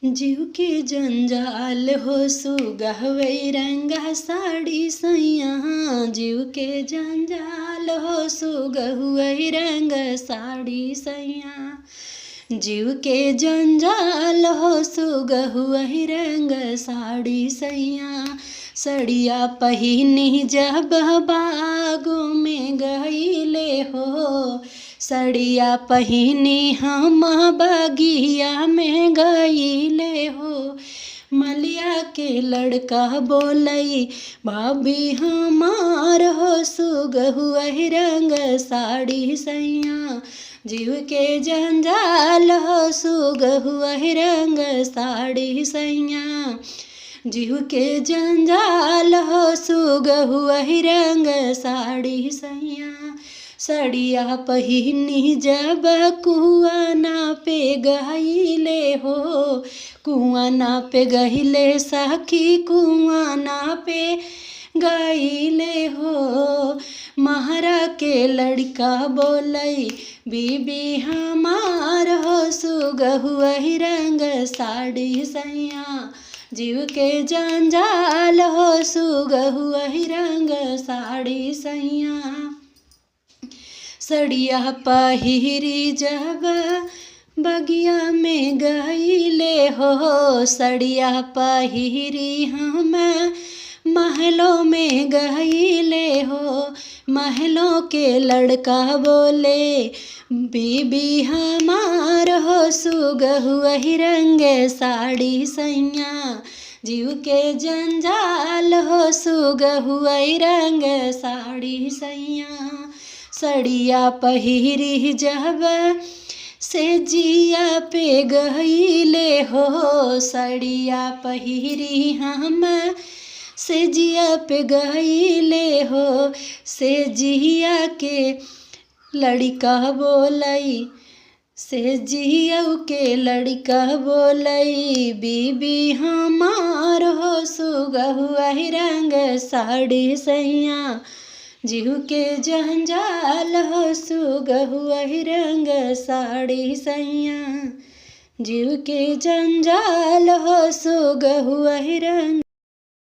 जीव के जंजाल हो सुगहवै रंगा साड़ी सैया। जीव के जंजाल हो सुगहुवै रंग साड़ी सैया। जीव के जंजाल हो सुगहुवै रंग साड़ी सैया। सड़िया पहिनी जब बागों में गईले हो। सड़िया पहिनी हम बगिया में गईले हो। मलिया के लड़का बोलई भाभी हमार हो सुगहुवै रंग साड़ी सैया। जीव के जंजाल हो सुगहुवै रंग साड़ी सैया। जीव के जंजाल हो सुगहुवै रंग साड़ी सैया। सड़िया पहिनी जब कुआं नापे गईले हो। कुआं नापे गईले सखी कुआं नापे गईले हो। महरा के लड़का बोलई बीबी हमार हो सुगहुवै रंग साड़ी सैया। जीव के जंजाल हो सुगहुवै रंग साड़ी सैया। सड़िया पहिरी जब बगिया में गईले हो। सड़िया पहिरी हम महलों में गईले हो। महलों के लड़का बोले बीबी हमार हो सुगहुवै रंग साड़ी सैया। जीव के जंजाल हो सुगहुवै रंग साड़ी सैया। सड़िया पहिरी जब से जिया पे गईले हो। सड़िया पहिरी हम से जिया पे गईले हो। से जिया के लड़का बोलई से जियऊ के लड़का बोलई बीबी हमार हो सुगहुवै रंग साड़ी सैया। जीव के जंजाल हो सुगहुवै रंग साड़ी सैया। जीव के जंजाल हो सुगहुवै रंग